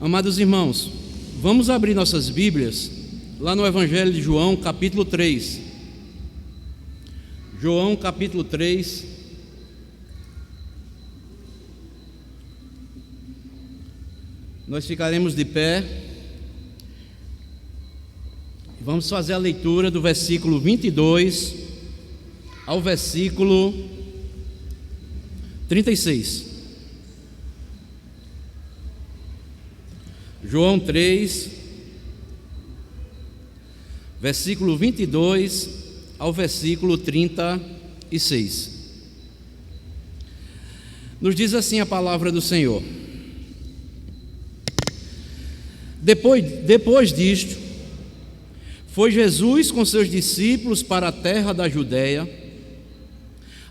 Amados irmãos, vamos abrir nossas Bíblias lá no Evangelho de João, capítulo 3. João, capítulo 3. Nós ficaremos de pé. Vamos fazer a leitura do versículo 22 ao versículo 36. João 3, versículo 22 ao versículo 36. Nos diz assim a palavra do Senhor: Depois disto, foi Jesus com seus discípulos para a terra da Judéia.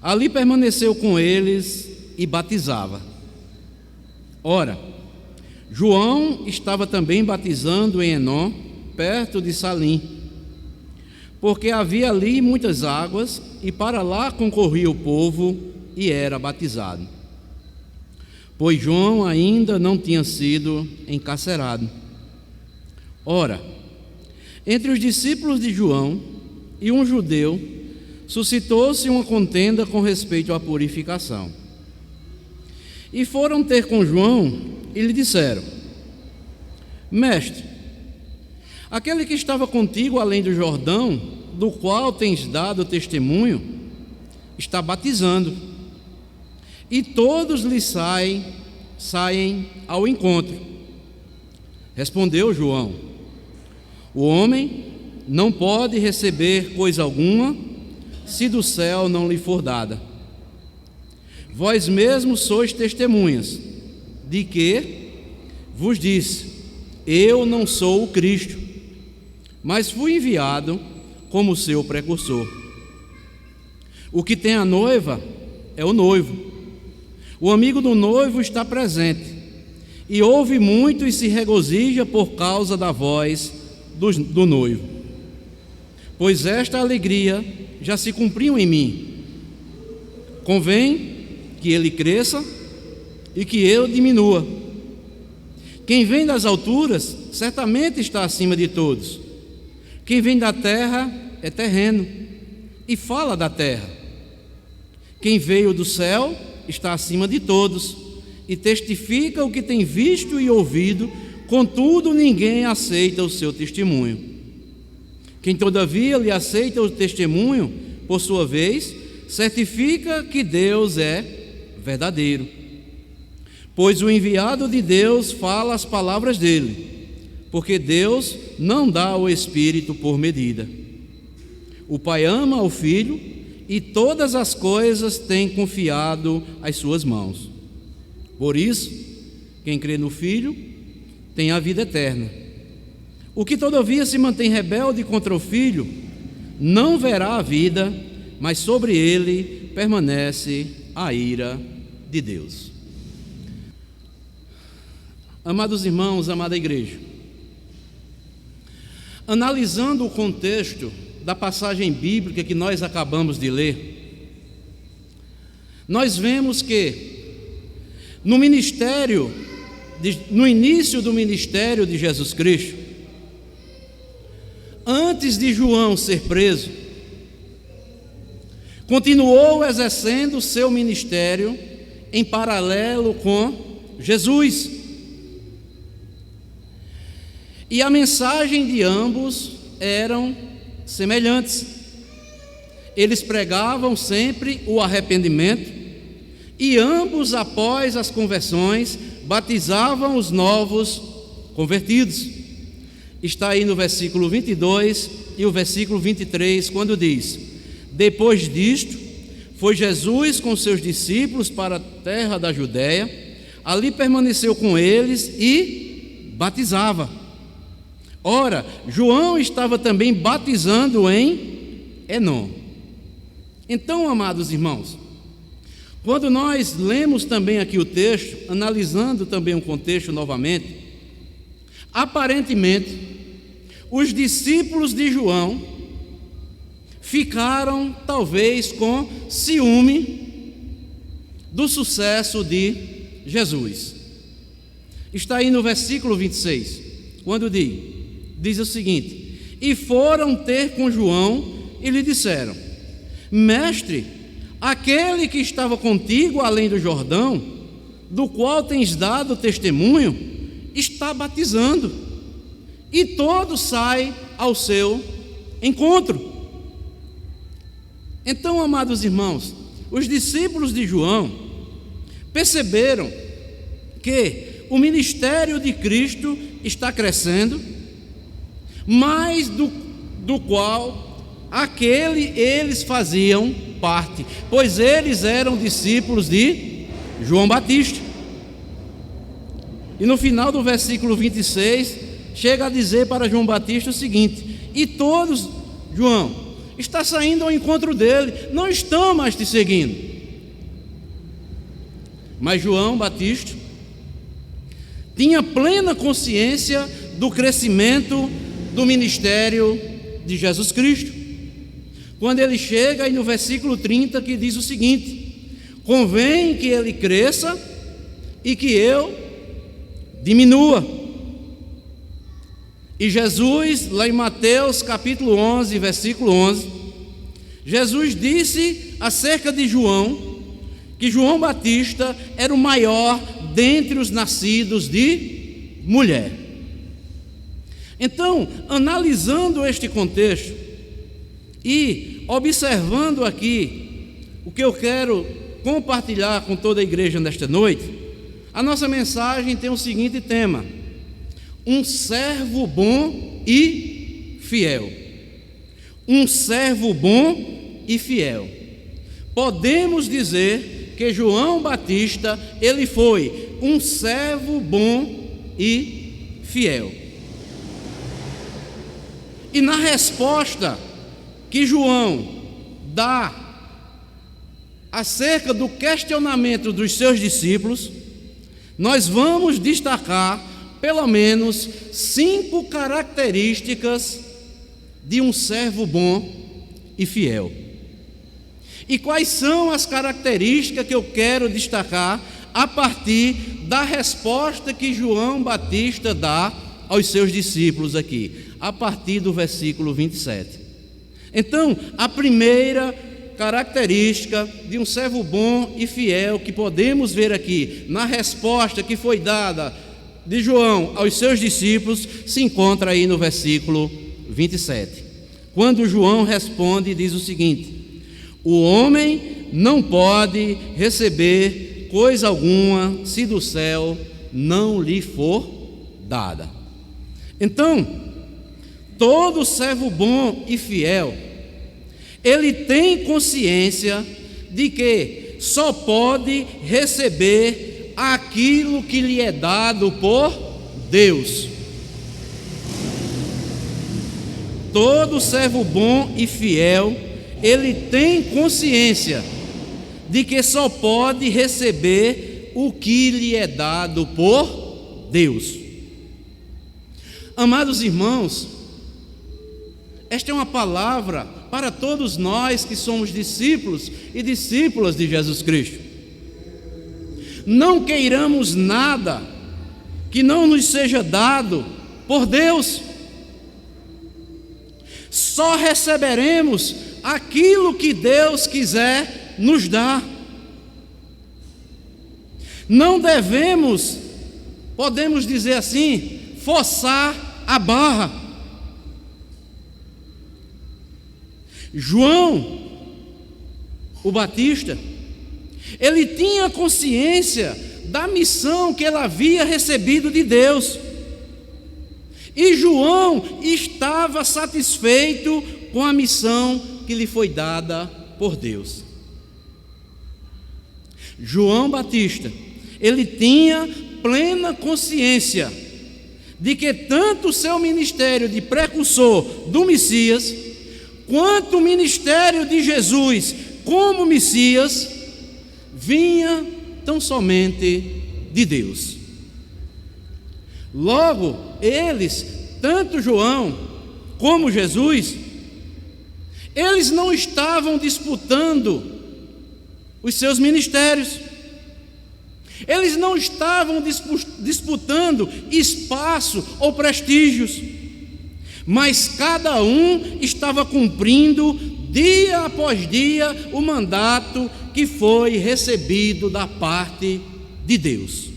Ali permaneceu com eles e batizava. Ora, João estava também batizando em Enom, perto de Salim, porque havia ali muitas águas, e para lá concorria o povo e era batizado, pois João ainda não tinha sido encarcerado. Ora, entre os discípulos de João e um judeu, suscitou-se uma contenda com respeito à purificação. E foram ter com João e lhe disseram: Mestre, aquele que estava contigo além do Jordão, do qual tens dado testemunho, está batizando, e todos lhe saem ao encontro. Respondeu João: O homem não pode receber coisa alguma se do céu não lhe for dada. Vós mesmos sois testemunhas de que vos disse: eu não sou o Cristo, mas fui enviado como seu precursor. O que tem a noiva é o noivo. O amigo do noivo está presente, e ouve muito e se regozija por causa da voz do noivo, pois esta alegria já se cumpriu em mim. Convém que ele cresça e que eu diminua. Quem vem das alturas certamente está acima de todos. Quem vem da terra é terreno e fala da terra. Quem veio do céu está acima de todos e testifica o que tem visto e ouvido, contudo ninguém aceita o seu testemunho. Quem todavia lhe aceita o testemunho, por sua vez, certifica que Deus é verdadeiro, pois o enviado de Deus fala as palavras dele, porque Deus não dá o Espírito por medida. O Pai ama o Filho e todas as coisas tem confiado às suas mãos. Por isso, quem crê no Filho tem a vida eterna. O que todavia se mantém rebelde contra o Filho não verá a vida, mas sobre ele permanece a ira de Deus. Amados irmãos, amada igreja, analisando o contexto da passagem bíblica que nós acabamos de ler, nós vemos que no início do ministério de Jesus Cristo, antes de João ser preso, continuou exercendo o seu ministério em paralelo com Jesus. E a mensagem de ambos eram semelhantes. Eles pregavam sempre o arrependimento, e ambos, após as conversões, batizavam os novos convertidos. Está aí no versículo 22 e o versículo 23, quando diz: Depois disto, foi Jesus com seus discípulos para a terra da Judéia, ali permaneceu com eles e batizava. Ora, João estava também batizando em Enom. Então, amados irmãos, quando nós lemos também aqui o texto, analisando também o contexto novamente, aparentemente, os discípulos de João ficaram talvez com ciúme do sucesso de Jesus. está aí no versículo 26, quando diz o seguinte: e foram ter com João e lhe disseram: Mestre, aquele que estava contigo além do Jordão, do qual tens dado testemunho, está batizando, e todos saem ao seu encontro. Então, amados irmãos, os discípulos de João perceberam que o ministério de Cristo está crescendo, mais do qual eles faziam parte, pois eles eram discípulos de João Batista. E no final do versículo 26, chega a dizer para João Batista o seguinte: e todos, João, está saindo ao encontro dele, não estão mais te seguindo. Mas João Batista tinha plena consciência do crescimento do ministério de Jesus Cristo, quando ele chega aí no versículo 30, que diz o seguinte: convém que ele cresça e que eu diminua. E Jesus, lá em Mateus capítulo 11, versículo 11, Jesus disse acerca de João, que João Batista era o maior dentre os nascidos de mulher. Então, analisando este contexto e observando aqui o que eu quero compartilhar com toda a igreja nesta noite, a nossa mensagem tem o seguinte tema: um servo bom e fiel. Um servo bom e fiel. Podemos dizer que João Batista, ele foi um servo bom e fiel. E na resposta que João dá acerca do questionamento dos seus discípulos, nós vamos destacar pelo menos 5 características de um servo bom e fiel. E quais são as características que eu quero destacar a partir da resposta que João Batista dá aos seus discípulos aqui, a partir do versículo 27. Então, a primeira característica de um servo bom e fiel que podemos ver aqui na resposta que foi dada de João aos seus discípulos se encontra aí no versículo 27. Quando João responde e diz o seguinte: o homem não pode receber coisa alguma se do céu não lhe for dada. Então, todo servo bom e fiel, ele tem consciência de que só pode receber aquilo que lhe é dado por Deus. Todo servo bom e fiel, ele tem consciência de que só pode receber o que lhe é dado por Deus. Amados irmãos, esta é uma palavra para todos nós que somos discípulos e discípulas de Jesus Cristo. Não queiramos nada que não nos seja dado por Deus. Só receberemos aquilo que Deus quiser nos dar. Não devemos, podemos dizer assim, forçar a barra. João, o Batista, ele tinha consciência da missão que ele havia recebido de Deus. E João estava satisfeito com a missão que lhe foi dada por Deus. João Batista, ele tinha plena consciência de que tanto o seu ministério de precursor do Messias, quanto o ministério de Jesus como Messias, vinha tão somente de Deus. Logo, eles, tanto João como Jesus, eles não estavam disputando os seus ministérios. Eles não estavam disputando espaço ou prestígios, mas cada um estava cumprindo dia após dia o mandato que foi recebido da parte de Deus.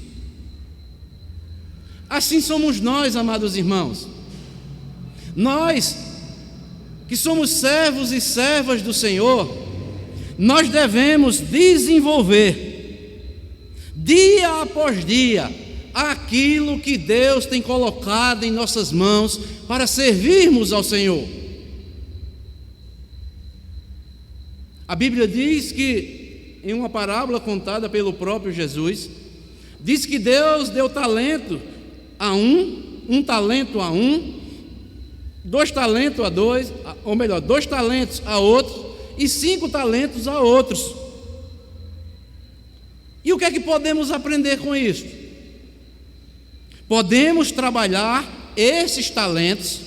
Assim somos nós, amados irmãos. Nós que somos servos e servas do Senhor, nós devemos desenvolver dia após dia aquilo que Deus tem colocado em nossas mãos para servirmos ao Senhor. A Bíblia diz que, em uma parábola contada pelo próprio Jesus, diz que Deus deu talento a um talento a um, 2 talentos a 2, ou melhor, 2 talentos a outro e 5 talentos a outros. E o que é que podemos aprender com isso? Podemos trabalhar esses talentos,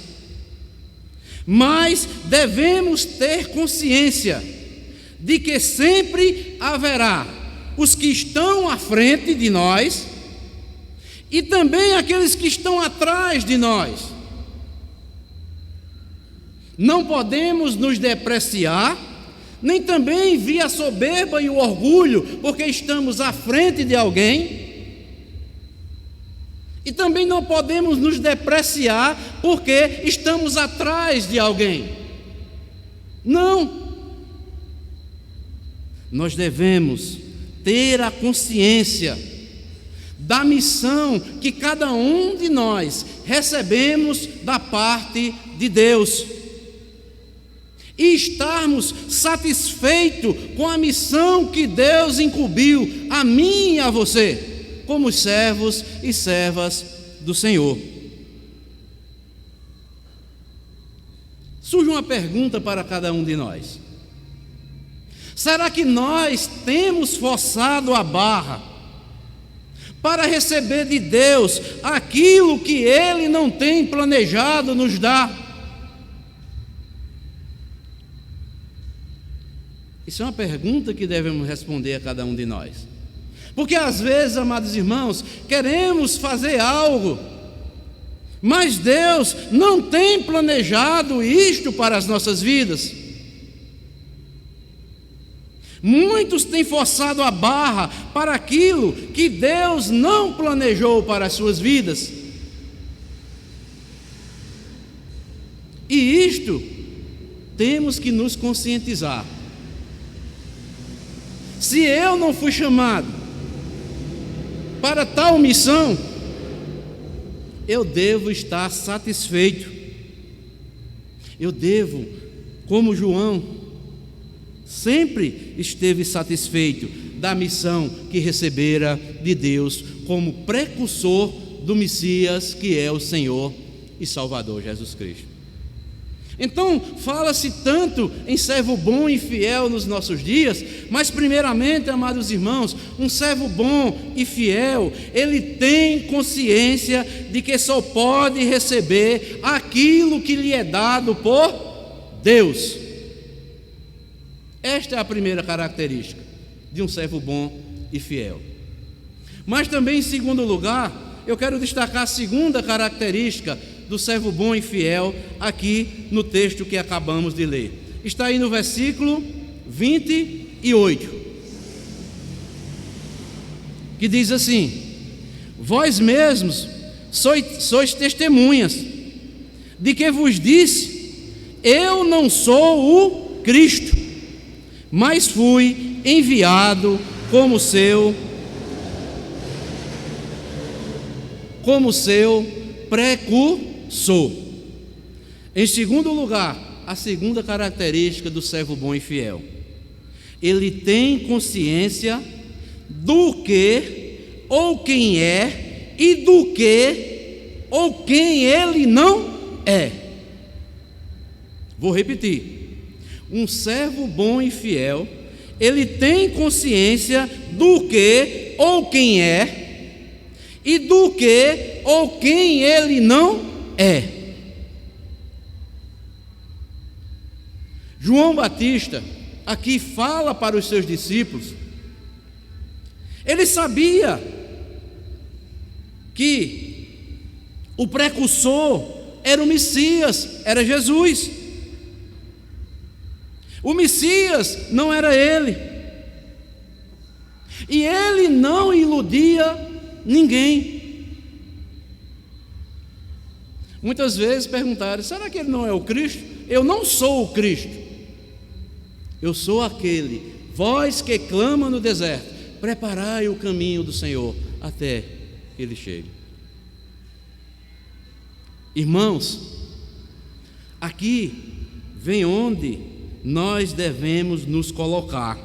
mas devemos ter consciência de que sempre haverá os que estão à frente de nós e também aqueles que estão atrás de nós. Não podemos nos depreciar, nem também vir a soberba e o orgulho, porque estamos à frente de alguém. E também não podemos nos depreciar, porque estamos atrás de alguém. Não. Nós devemos ter a consciência da missão que cada um de nós recebemos da parte de Deus, e estarmos satisfeitos com a missão que Deus incumbiu a mim e a você, como servos e servas do Senhor. Surge uma pergunta para cada um de nós: será que nós temos forçado a barra para receber de Deus aquilo que Ele não tem planejado nos dar? Isso é uma pergunta que devemos responder a cada um de nós. Porque às vezes, amados irmãos, queremos fazer algo, mas Deus não tem planejado isto para as nossas vidas. Muitos têm forçado a barra para aquilo que Deus não planejou para as suas vidas. E isto temos que nos conscientizar. Se eu não fui chamado para tal missão, eu devo estar satisfeito. Eu devo, como João, sempre esteve satisfeito da missão que recebera de Deus como precursor do Messias, que é o Senhor e Salvador Jesus Cristo. Então, fala-se tanto em servo bom e fiel nos nossos dias, mas primeiramente, amados irmãos, um servo bom e fiel, ele tem consciência de que só pode receber aquilo que lhe é dado por Deus. Esta é a primeira característica de um servo bom e fiel. Mas também, em segundo lugar, eu quero destacar a segunda característica do servo bom e fiel aqui no texto que acabamos de ler. Está aí no versículo 28, que diz assim: vós mesmos sois testemunhas de que vos disse, eu não sou o Cristo, mas fui enviado como seu precursor. Em segundo lugar, a segunda característica do servo bom e fiel: ele tem consciência do que ou quem é e do que ou quem ele não é. Vou repetir: um servo bom e fiel, ele tem consciência do que ou quem é e do que ou quem ele não é. João Batista aqui fala para os seus discípulos Ele sabia que o precursor era o Messias, era Jesus. O Messias não era ele. E ele não iludia ninguém. Muitas vezes perguntaram: será que ele não é o Cristo? Eu não sou o Cristo. Eu sou aquele, voz que clama no deserto: preparai o caminho do Senhor até que ele chegue. Irmãos, aqui vem onde nós devemos nos colocar.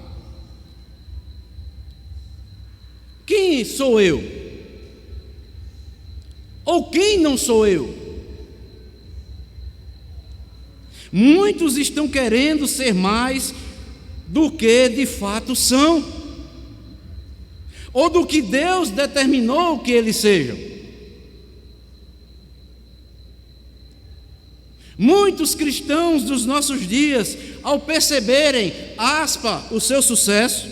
Quem sou eu? Ou quem não sou eu? Muitos estão querendo ser mais do que de fato são, ou do que Deus determinou que eles sejam. Muitos cristãos dos nossos dias, ao perceberem, o seu sucesso,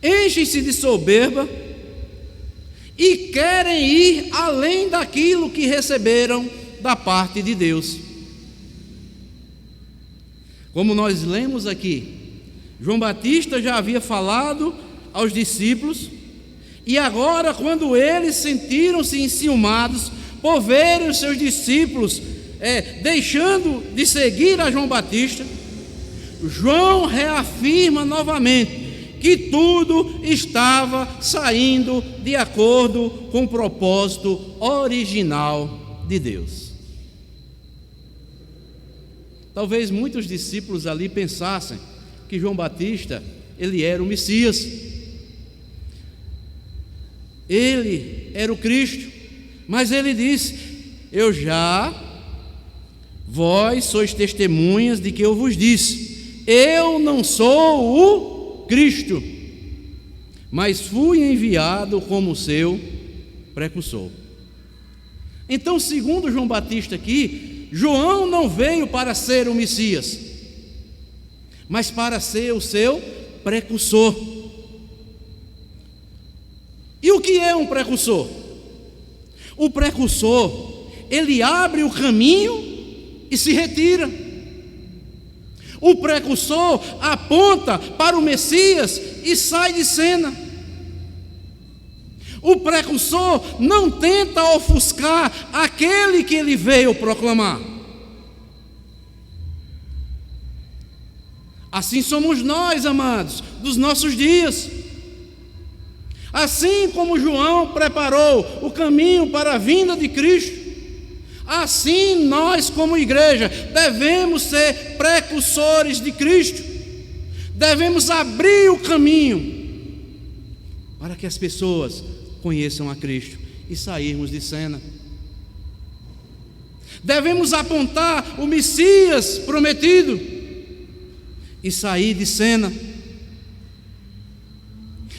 enchem-se de soberba e querem ir além daquilo que receberam da parte de Deus. Como nós lemos aqui, João Batista já havia falado aos discípulos, e agora, quando eles sentiram-se enciumados por verem os seus discípulos deixando de seguir a João Batista, João reafirma novamente que tudo estava saindo de acordo com o propósito original de Deus. Talvez muitos discípulos ali pensassem que João Batista, ele era o Messias, ele era o Cristo, mas ele disse: vós sois testemunhas de que eu vos disse, eu não sou o Cristo, mas fui enviado como seu precursor. Então, segundo João Batista aqui, João não veio para ser o Messias, mas para ser o seu precursor. E o que é um precursor? O precursor, ele abre o caminho e se retira. O precursor aponta para o Messias e sai de cena. O precursor não tenta ofuscar aquele que ele veio proclamar. Assim somos nós, amados, dos nossos dias. Assim como João preparou o caminho para a vinda de Cristo, assim nós, como igreja, devemos ser precursores de Cristo. Devemos abrir o caminho para que as pessoas conheçam a Cristo e sairmos de cena. Devemos apontar o Messias prometido e sair de cena.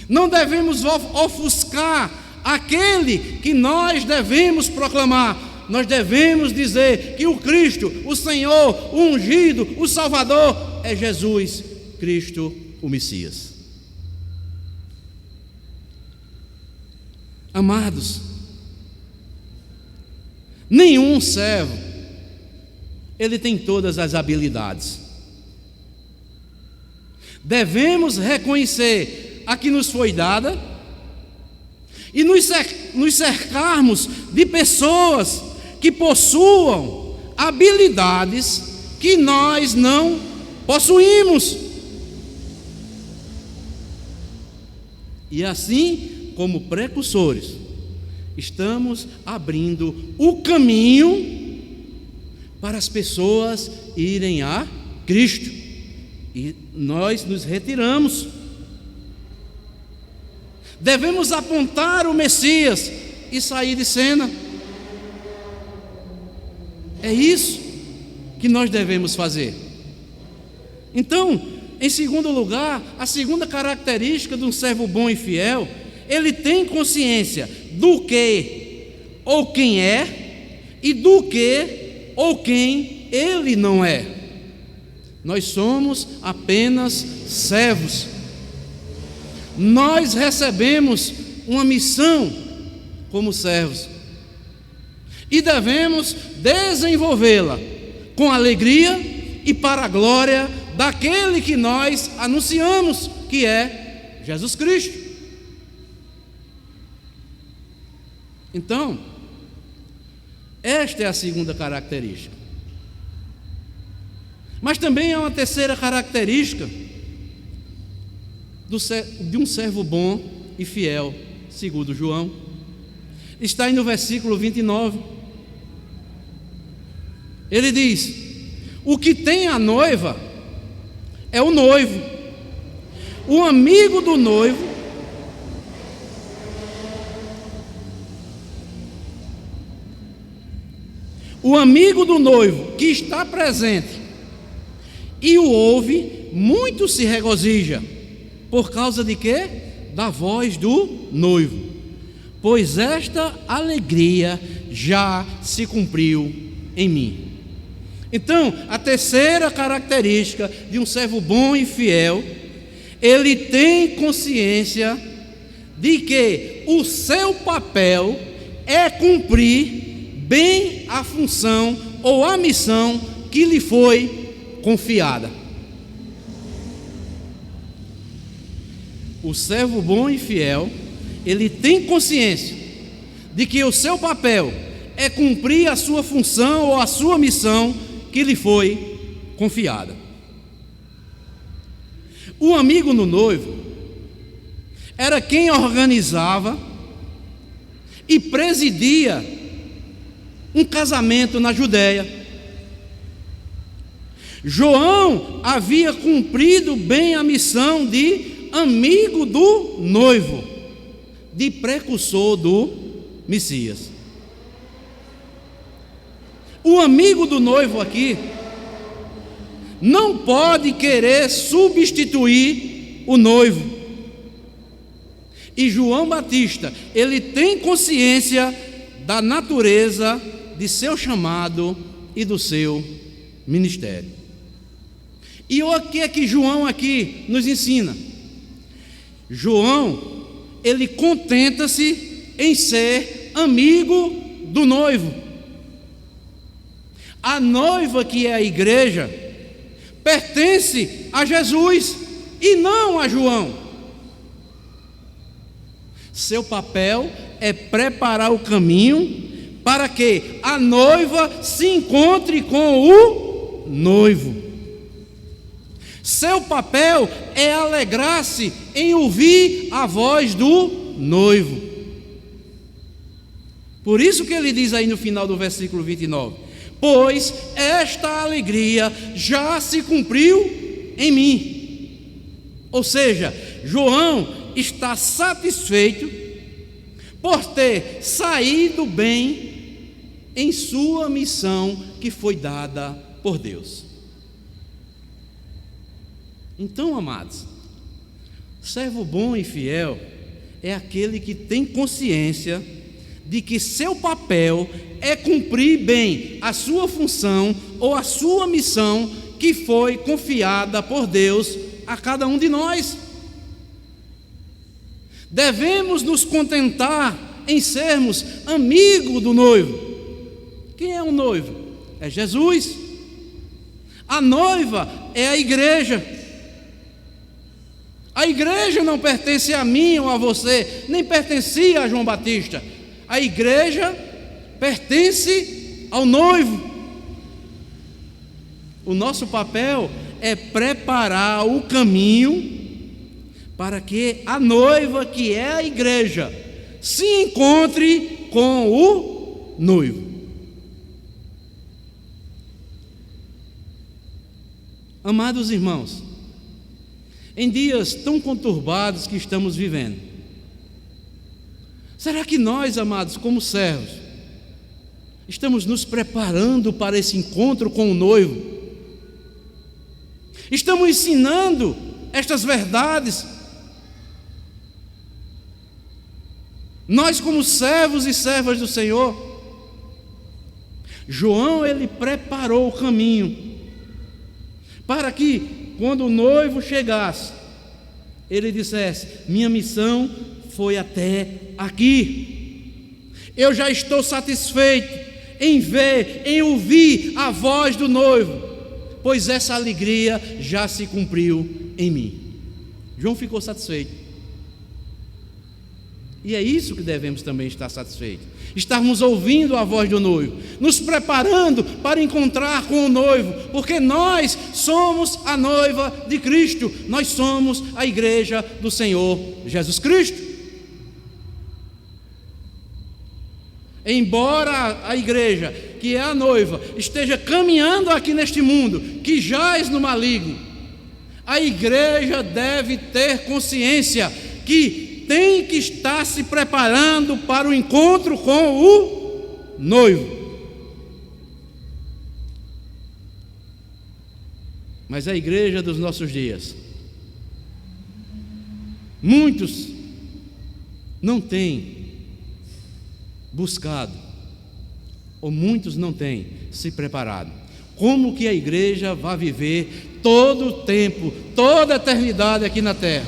Não devemos ofuscar aquele que nós devemos proclamar. Nós devemos dizer que o Cristo, o Senhor, o ungido, o Salvador é Jesus Cristo, o Messias. Amados, nenhum servo, ele tem todas as habilidades. Devemos reconhecer a que nos foi dada e nos cercarmos de pessoas que possuam habilidades que nós não possuímos. E assim, como precursores, estamos abrindo o caminho para as pessoas irem a Cristo, e nós nos retiramos. Devemos apontar o Messias e sair de cena. É isso que nós devemos fazer. Então, em segundo lugar, a segunda característica de um servo bom e fiel, ele tem consciência do que ou quem é e do que ou quem ele não é. Nós somos apenas servos. nós recebemos uma missão como servos e devemos desenvolvê-la com alegria e para a glória daquele que nós anunciamos, que é Jesus Cristo. Então, esta é a segunda característica. Mas também há uma terceira característica de um servo bom e fiel, segundo João. Está aí no versículo 29. Ele diz: o que tem a noiva é o noivo. O amigo do noivo que está presente e o ouve, muito se regozija. Por causa de quê? Da voz do noivo. Pois esta alegria já se cumpriu em mim. Então, a terceira característica de um servo bom e fiel, ele tem consciência de que o seu papel é cumprir bem a função ou a missão que lhe foi confiada. O servo bom e fiel, ele tem consciência de que o seu papel é cumprir a sua função ou a sua missão que lhe foi confiada. O amigo do noivo era quem organizava e presidia um casamento na Judéia. João havia cumprido bem a missão de amigo do noivo, de precursor do Messias. O amigo do noivo aqui não pode querer substituir o noivo. E João Batista, ele tem consciência da natureza de seu chamado e do seu ministério. E o que é que João aqui nos ensina? João, ele contenta-se em ser amigo do noivo. A noiva, que é a igreja, pertence a Jesus e não a João. Seu papel é preparar o caminho para que a noiva se encontre com o noivo. Seu papel é alegrar-se em ouvir a voz do noivo. Por isso que ele diz aí no final do versículo 29: pois esta alegria já se cumpriu em mim. Ou seja, João está satisfeito por ter saído bem em sua missão que foi dada por Deus. Então, amados, servo bom e fiel é aquele que tem consciência de que seu papel é cumprir bem a sua função ou a sua missão que foi confiada por Deus a cada um de nós. Devemos nos contentar em sermos amigo do noivo. Quem é o noivo? É Jesus. A noiva é a igreja. A igreja não pertence a mim ou a você, nem pertencia a João Batista. A igreja pertence ao noivo. O nosso papel é preparar o caminho para que a noiva, que é a igreja, se encontre com o noivo. Amados irmãos, em dias tão conturbados que estamos vivendo, será que nós, amados, como servos, estamos nos preparando para esse encontro com o noivo? Estamos ensinando estas verdades? Nós, como servos e servas do Senhor, João, ele preparou o caminho para que, quando o noivo chegasse, ele dissesse: minha missão foi até aqui, eu já estou satisfeito em ver, em ouvir a voz do noivo, pois essa alegria já se cumpriu em mim. João ficou satisfeito. E é isso que devemos também estar satisfeitos, estarmos ouvindo a voz do noivo, nos preparando para encontrar com o noivo, porque nós somos a noiva de Cristo, nós somos a igreja do Senhor Jesus Cristo. Embora a igreja, que é a noiva, esteja caminhando aqui neste mundo, que jaz no maligno, a igreja deve ter consciência que tem que estar se preparando para o encontro com o noivo. Mas a igreja dos nossos dias, muitos não têm buscado, ou muitos não têm se preparado. Como que a igreja vai viver todo o tempo, toda a eternidade aqui na terra?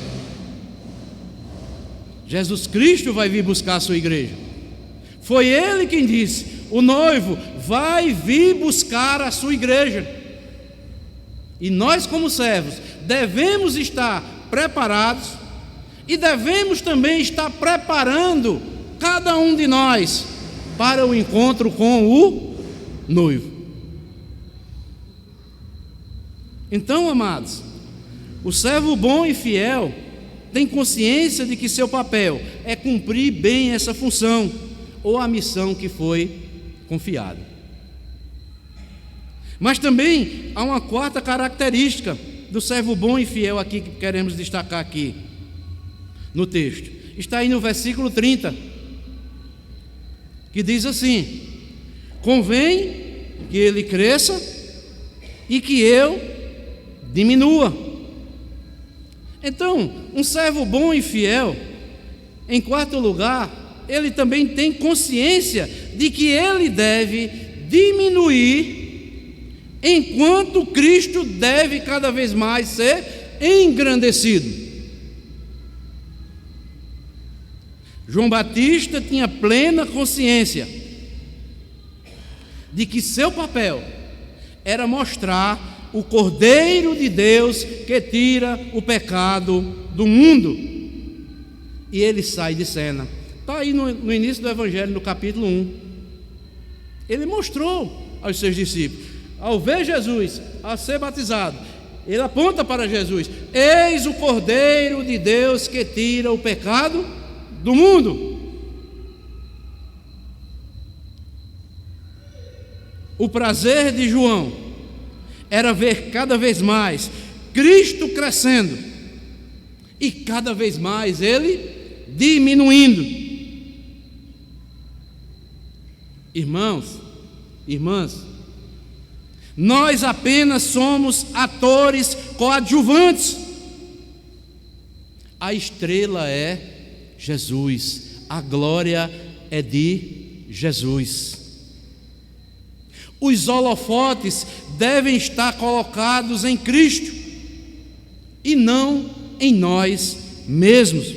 Jesus Cristo vai vir buscar a sua igreja. Foi Ele quem disse: o noivo vai vir buscar a sua igreja. E nós, como servos, devemos estar preparados e devemos também estar preparando cada um de nós para o encontro com o noivo. Então, amados, o servo bom e fiel tem consciência de que seu papel é cumprir bem essa função ou a missão que foi confiada. Mas também há uma quarta característica do servo bom e fiel aqui que queremos destacar aqui no texto. Está aí no versículo 30, que diz assim: convém que ele cresça e que eu diminua. Então, um servo bom e fiel, em quarto lugar, ele também tem consciência de que ele deve diminuir, enquanto Cristo deve cada vez mais ser engrandecido. João Batista tinha plena consciência de que seu papel era mostrar o Cordeiro de Deus que tira o pecado do mundo. E ele sai de cena. Está aí no início do Evangelho, no capítulo 1. Ele mostrou aos seus discípulos, ao ver Jesus, a ser batizado, ele aponta para Jesus: eis o Cordeiro de Deus que tira o pecado do mundo. O prazer de João era ver cada vez mais Cristo crescendo e cada vez mais ele diminuindo. Irmãos, irmãs, nós apenas somos atores coadjuvantes. A estrela é Jesus, a glória é de Jesus. Os holofotes devem estar colocados em Cristo e não em nós mesmos.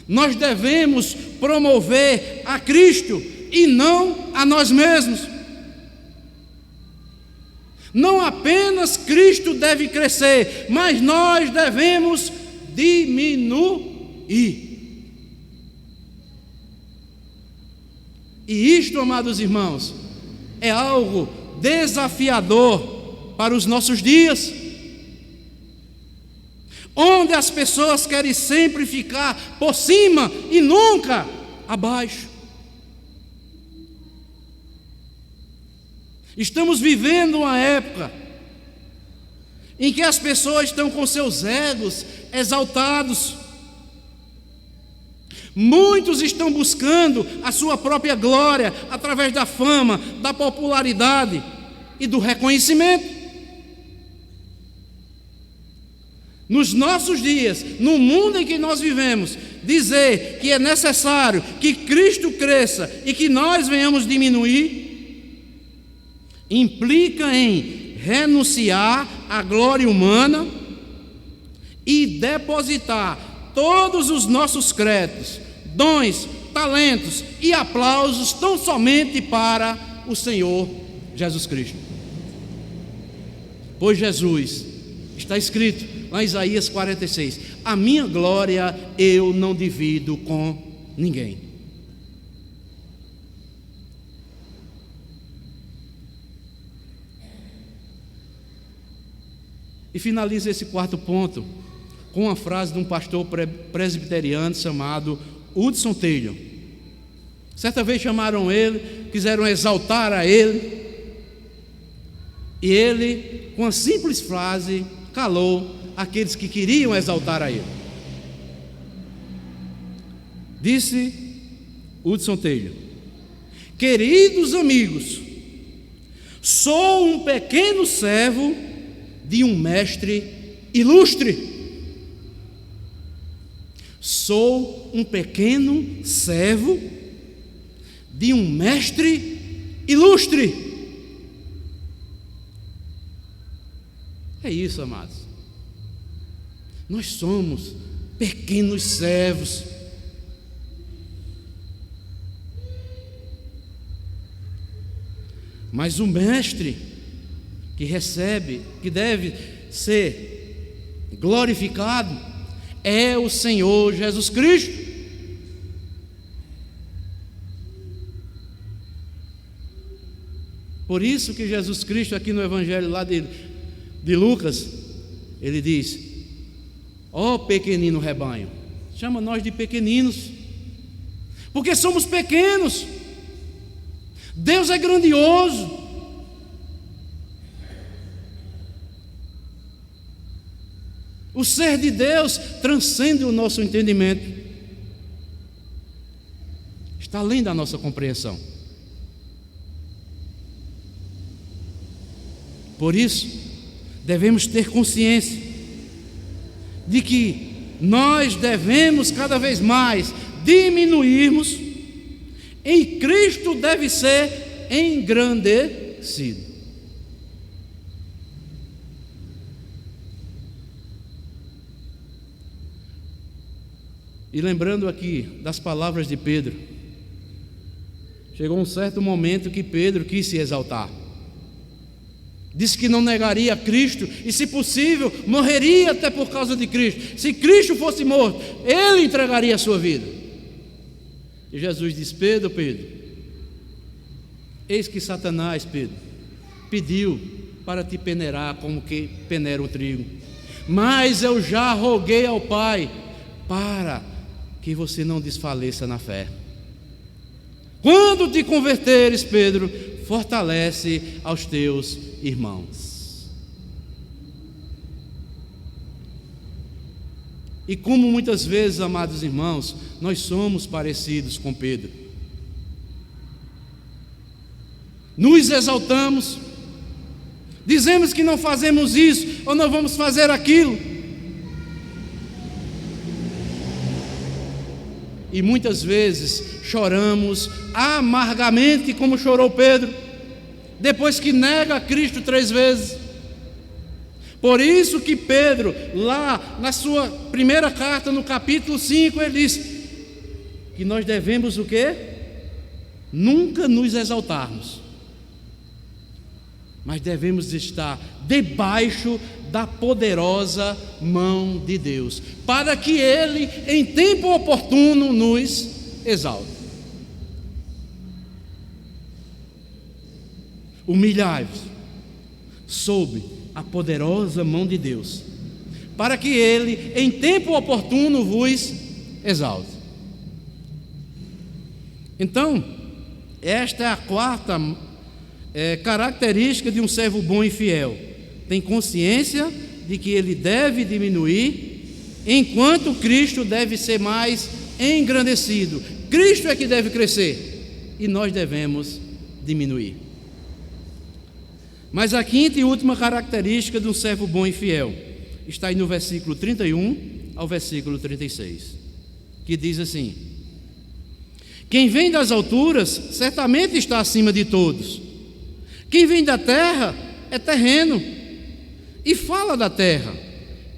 Nós devemos promover a Cristo e não a nós mesmos. Não apenas Cristo deve crescer, mas nós devemos diminuir. E isto, amados irmãos, é algo desafiador para os nossos dias, onde as pessoas querem sempre ficar por cima e nunca abaixo. Estamos vivendo uma época em que as pessoas estão com seus egos exaltados. Muitos estão buscando a sua própria glória através da fama, da popularidade e do reconhecimento. Nos nossos dias, no mundo em que nós vivemos, dizer que é necessário que Cristo cresça e que nós venhamos diminuir, implica em renunciar à glória humana e depositar todos os nossos créditos, dons, talentos e aplausos tão somente para o Senhor Jesus Cristo. Pois Jesus, está escrito lá em Isaías 46, a minha glória eu não divido com ninguém. E finaliza esse quarto ponto com uma frase de um pastor presbiteriano chamado Hudson Taylor. Certa vez chamaram ele, quiseram exaltar a ele, e ele, com a simples frase, calou aqueles que queriam exaltar a ele. Disse Hudson Taylor: queridos amigos, sou um pequeno servo de um mestre ilustre. Sou um pequeno servo de um mestre ilustre. É isso, amados. Nós somos pequenos servos. Mas o mestre que recebe, que deve ser glorificado, é o Senhor Jesus Cristo. Por isso que Jesus Cristo, aqui no Evangelho lá de Lucas, ele diz: ó pequenino rebanho, chama nós de pequeninos, porque somos pequenos. Deus é grandioso. O ser de Deus transcende o nosso entendimento, está além da nossa compreensão. Por isso, devemos ter consciência de que nós devemos cada vez mais diminuirmos, e Cristo deve ser engrandecido. E lembrando aqui das palavras de Pedro, chegou um certo momento que Pedro quis se exaltar. Disse que não negaria a Cristo e, se possível, morreria até por causa de Cristo. Se Cristo fosse morto, ele entregaria a sua vida. E Jesus disse: Pedro, eis que Satanás, Pedro, pediu para te peneirar como que peneira o trigo, mas eu já roguei ao Pai para que você não desfaleça na fé. Quando te converteres, Pedro, fortalece aos teus irmãos. E como muitas vezes, amados irmãos, nós somos parecidos com Pedro. Nos exaltamos, dizemos que não fazemos isso ou não vamos fazer aquilo. E muitas vezes choramos amargamente, como chorou Pedro, depois que nega a Cristo 3 vezes. Por isso que Pedro, lá na sua primeira carta, no capítulo 5, ele diz que nós devemos o quê? Nunca nos exaltarmos, mas devemos estar debaixo da poderosa mão de Deus, para que Ele, em tempo oportuno, nos exalte. Humilhai-vos sob a poderosa mão de Deus, para que Ele, em tempo oportuno, vos exalte. Então, esta é a quarta característica de um servo bom e fiel. Tem consciência de que ele deve diminuir, enquanto Cristo deve ser mais engrandecido. Cristo é que deve crescer e nós devemos diminuir. Mas a quinta e última característica de um servo bom e fiel está aí no versículo 31 ao versículo 36, que diz assim: quem vem das alturas certamente está acima de todos. Quem vem da terra é terreno e fala da terra.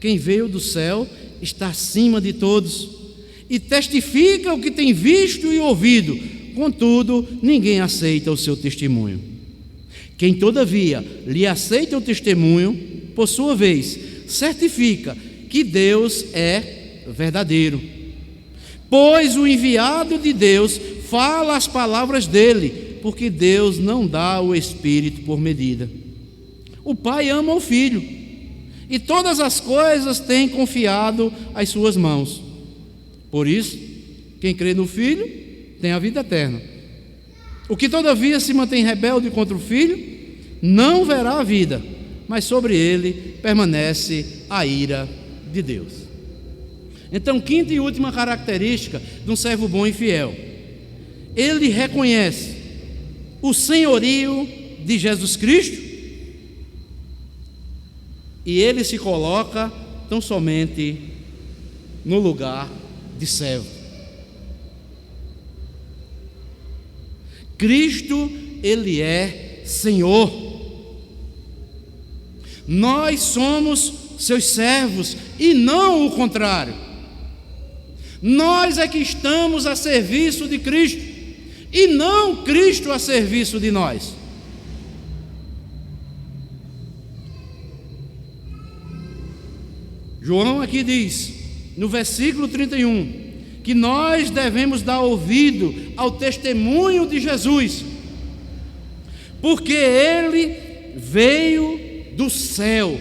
quem veio do céu está acima de todos e testifica o que tem visto e ouvido, contudo, ninguém aceita o seu testemunho. Quem, todavia, lhe aceita o testemunho, por sua vez, certifica que Deus é verdadeiro. Pois o enviado de Deus fala as palavras dele, porque Deus não dá o Espírito por medida. O Pai ama o Filho, e todas as coisas tem confiado às suas mãos. Por isso, quem crê no Filho tem a vida eterna. O que todavia se mantém rebelde contra o Filho, não verá a vida, mas sobre ele permanece a ira de Deus. Então, quinta e última característica de um servo bom e fiel: ele reconhece o senhorio de Jesus Cristo e ele se coloca tão somente no lugar de servo. Cristo, ele é Senhor. Nós somos seus servos e não o contrário. Nós é que estamos a serviço de Cristo e não Cristo a serviço de nós. João aqui diz, no versículo 31, que nós devemos dar ouvido ao testemunho de Jesus, porque ele veio do céu.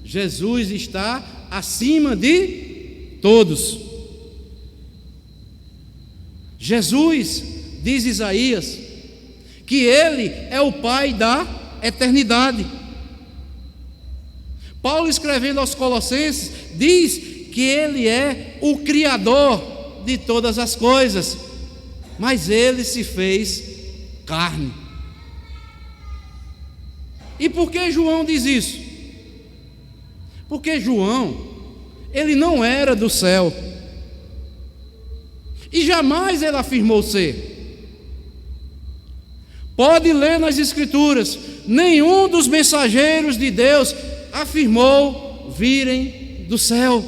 Jesus está acima de todos. Jesus, diz Isaías, que ele é o Pai da eternidade. Paulo, escrevendo aos Colossenses, diz que ele é o Criador de todas as coisas, mas ele se fez carne. E por que João diz isso? Porque João, ele não era do céu, e jamais ele afirmou ser. Pode ler nas Escrituras, nenhum dos mensageiros de Deus afirmou virem do céu.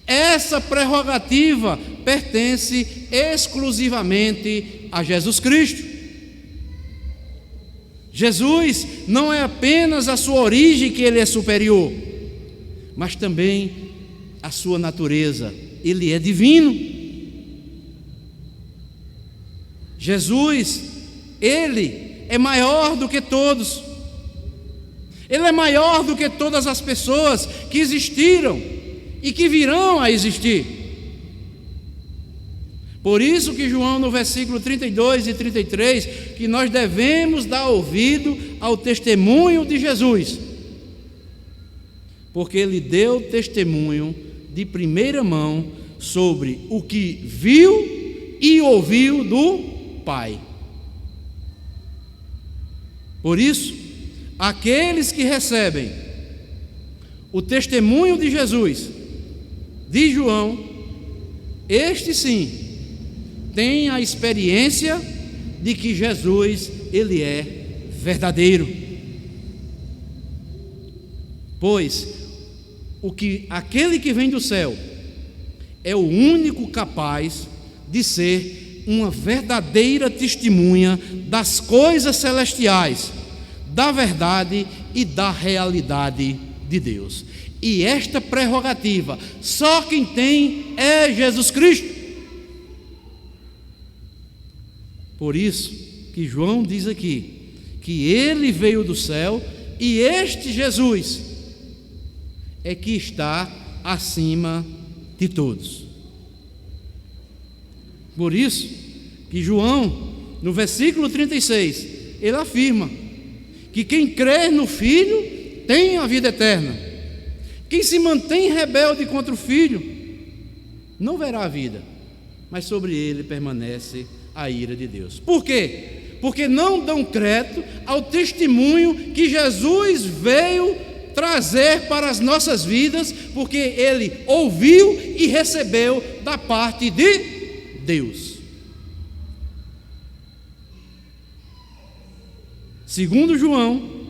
Essa prerrogativa pertence exclusivamente a Jesus Cristo. Jesus não é apenas a sua origem que ele é superior, mas também a sua natureza, ele é divino. Jesus, ele é maior do que todos, ele é maior do que todas as pessoas que existiram e que virão a existir. Por isso que João, no versículo 32 e 33, que nós devemos dar ouvido ao testemunho de Jesus, porque ele deu testemunho de primeira mão sobre o que viu e ouviu do Pai. Por isso, aqueles que recebem o testemunho de Jesus, de João, este sim, tem a experiência de que Jesus, ele é verdadeiro. Pois aquele que vem do céu é o único capaz de ser uma verdadeira testemunha das coisas celestiais, da verdade e da realidade de Deus. E esta prerrogativa só quem tem é Jesus Cristo. Por isso que João diz aqui que ele veio do céu e este Jesus é que está acima de todos. Por isso que João, no versículo 36, ele afirma que quem crê no Filho tem a vida eterna. Quem se mantém rebelde contra o Filho não verá a vida, mas sobre ele permanece a ira de Deus. Por quê? Porque não dão crédito ao testemunho que Jesus veio trazer para as nossas vidas, porque ele ouviu e recebeu da parte de Deus. Segundo João,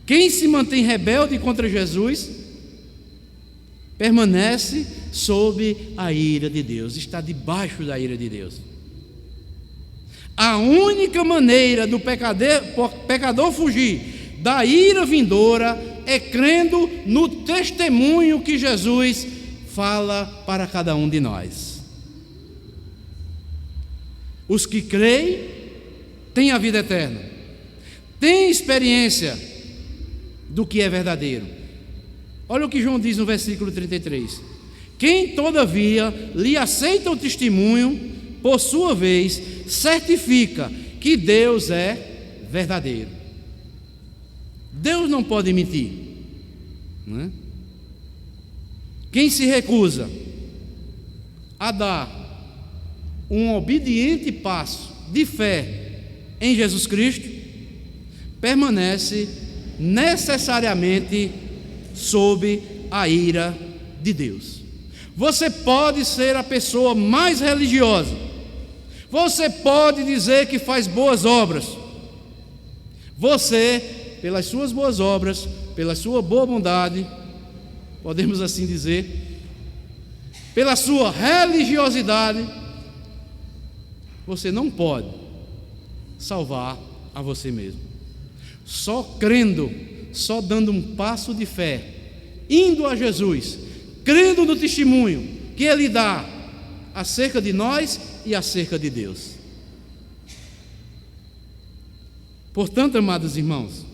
Quem se mantém rebelde contra Jesus permanece sob a ira de Deus, está debaixo da ira de Deus. A única maneira do pecador fugir da ira vindoura é crendo no testemunho que Jesus fala para cada um de nós. Os que creem têm a vida eterna, têm experiência do que é verdadeiro. Olha o que João diz no versículo 33: quem todavia lhe aceita o testemunho, por sua vez, certifica que Deus é verdadeiro. Deus não pode mentir, não é? Quem se recusa a dar um obediente passo de fé em Jesus Cristo, permanece necessariamente sob a ira de Deus. Você pode ser a pessoa mais religiosa, você pode dizer que faz boas obras, você, pelas suas boas obras, pela sua boa bondade, podemos assim dizer, pela sua religiosidade, você não pode salvar a você mesmo. Só crendo, só dando um passo de fé, indo a Jesus, crendo no testemunho que Ele dá acerca de nós e acerca de Deus. Portanto, amados irmãos,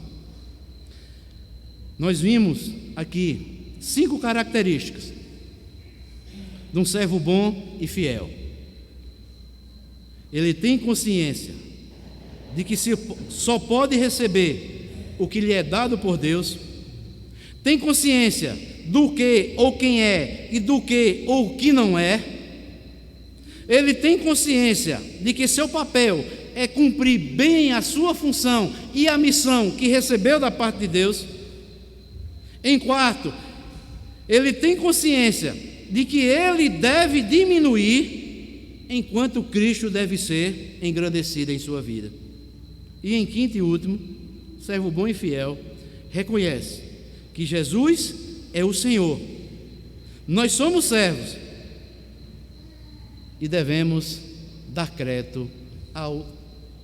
nós vimos aqui 5 características de um servo bom e fiel. Ele tem consciência de que só pode receber o que lhe é dado por Deus, tem consciência do que ou quem é e do que ou que não é. Ele tem consciência de que seu papel é cumprir bem a sua função e a missão que recebeu da parte de Deus. Em quarto, ele tem consciência de que ele deve diminuir enquanto Cristo deve ser engrandecido em sua vida. E em quinto e último, servo bom e fiel reconhece que Jesus é o Senhor. Nós somos servos e devemos dar crédito ao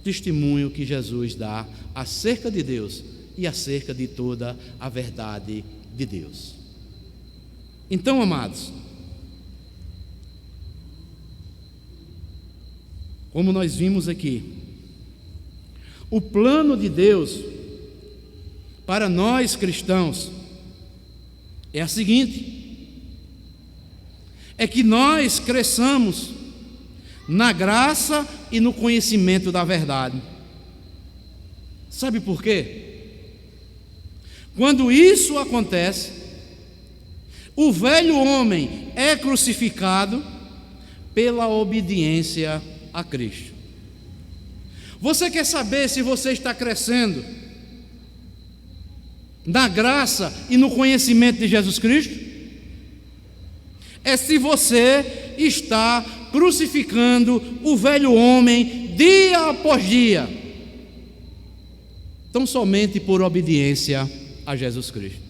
testemunho que Jesus dá acerca de Deus e acerca de toda a verdade de Deus. Então, amados, como nós vimos aqui, o plano de Deus para nós cristãos é a seguinte: é que nós cresçamos na graça e no conhecimento da verdade. Sabe por quê? Quando isso acontece, o velho homem é crucificado pela obediência a Cristo. Você quer saber se você está crescendo na graça e no conhecimento de Jesus Cristo? É se você está crucificando o velho homem dia após dia, tão somente por obediência a Jesus Cristo.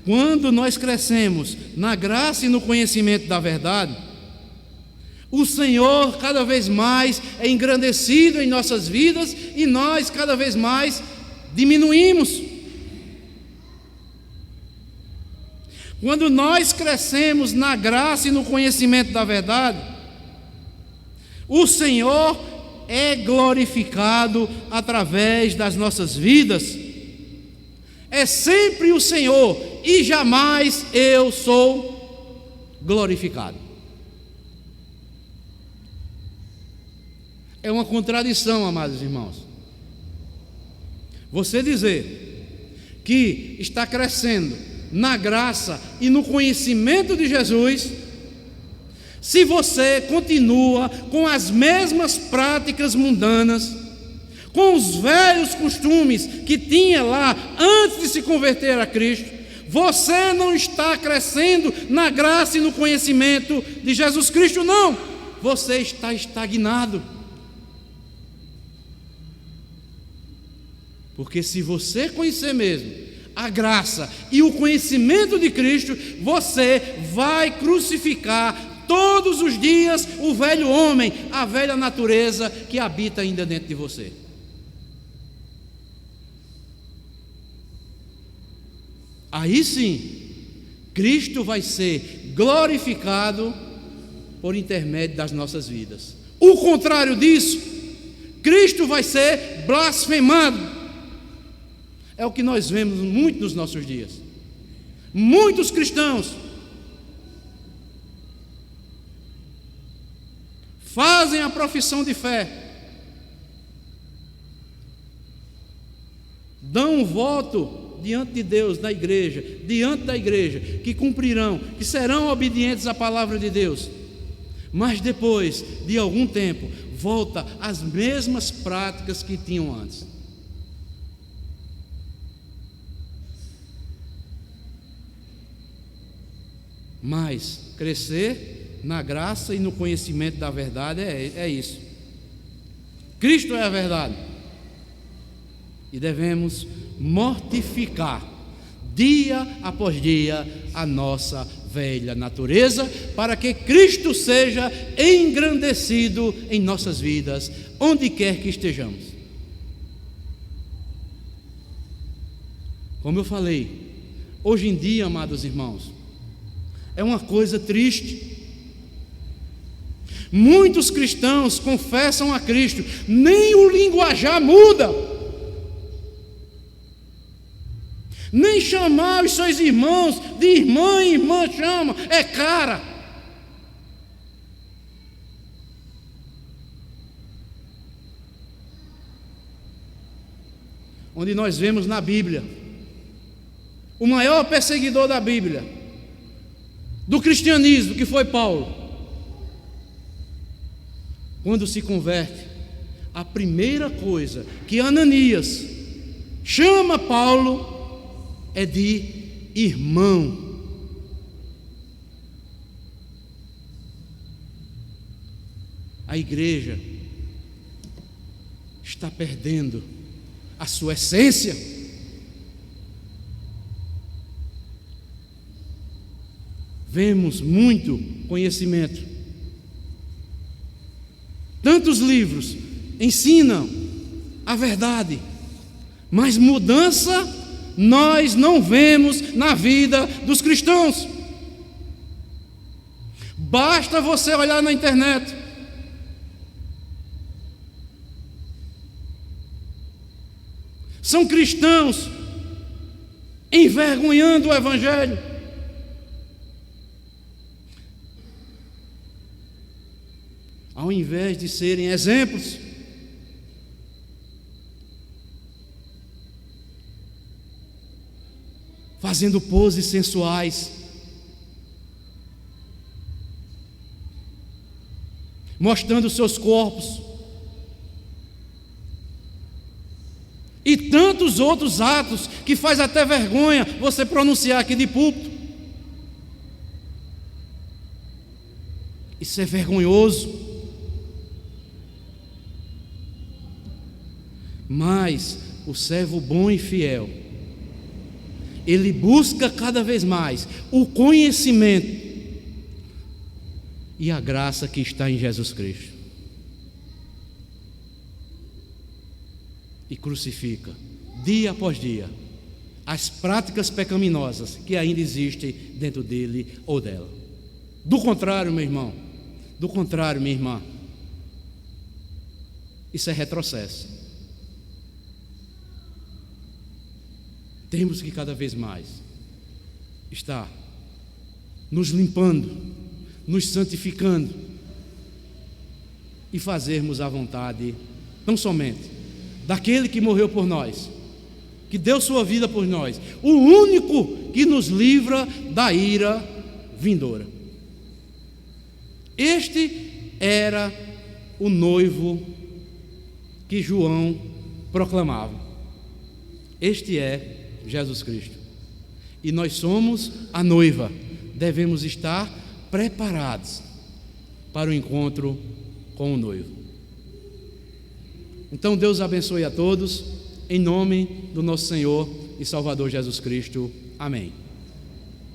Quando nós crescemos na graça e no conhecimento da verdade, o Senhor cada vez mais é engrandecido em nossas vidas e nós cada vez mais diminuímos. Quando nós crescemos na graça e no conhecimento da verdade, o Senhor é glorificado através das nossas vidas. É sempre o Senhor e jamais eu sou glorificado. É uma contradição, amados irmãos, você dizer que está crescendo na graça e no conhecimento de Jesus, se você continua com as mesmas práticas mundanas, com os velhos costumes que tinha lá antes de se converter a Cristo. Você não está crescendo na graça e no conhecimento de Jesus Cristo, não. Você está estagnado. Porque se você conhecer mesmo a graça e o conhecimento de Cristo, você vai crucificar todos os dias o velho homem, a velha natureza que habita ainda dentro de você. Aí sim, Cristo vai ser glorificado por intermédio das nossas vidas. O contrário disso, Cristo vai ser blasfemado. É o que nós vemos muito nos nossos dias. Muitos cristãos fazem a profissão de fé, dão um voto diante de Deus, da igreja, diante da igreja, que cumprirão, que serão obedientes à palavra de Deus, mas depois de algum tempo volta às mesmas práticas que tinham antes. Mas crescer na graça e no conhecimento da verdade é isso. Cristo é a verdade. E devemos mortificar dia após dia a nossa velha natureza, para que Cristo seja engrandecido em nossas vidas, onde quer que estejamos. Como eu falei, hoje em dia, amados irmãos, é uma coisa triste. Muitos cristãos confessam a Cristo, nem o linguajar muda, nem chamar os seus irmãos de irmã e irmã chama, é cara. Onde nós vemos na Bíblia, o maior perseguidor da Bíblia, do cristianismo, que foi Paulo, quando se converte, a primeira coisa que Ananias chama Paulo é de irmão. A igreja está perdendo a sua essência. Vemos muito conhecimento. Tantos livros ensinam a verdade, mas mudança nós não vemos na vida dos cristãos. Basta você olhar na internet. São cristãos envergonhando o Evangelho. Ao invés de serem exemplos, fazendo poses sensuais, mostrando seus corpos, e tantos outros atos que faz até vergonha você pronunciar aqui de púlpito. Isso é vergonhoso. Mas o servo bom e fiel, ele busca cada vez mais o conhecimento e a graça que está em Jesus Cristo, e crucifica dia após dia as práticas pecaminosas que ainda existem dentro dele ou dela. Do contrário, meu irmão, do contrário, minha irmã, isso é retrocesso. Temos que cada vez mais estar nos limpando, nos santificando e fazermos a vontade, não somente daquele que morreu por nós, que deu sua vida por nós, o único que nos livra da ira vindoura. Este era o noivo que João proclamava. Este é Jesus Cristo. E nós somos a noiva. Devemos estar preparados para o encontro com o noivo. Então Deus abençoe a todos em nome do nosso Senhor e Salvador Jesus Cristo. Amém.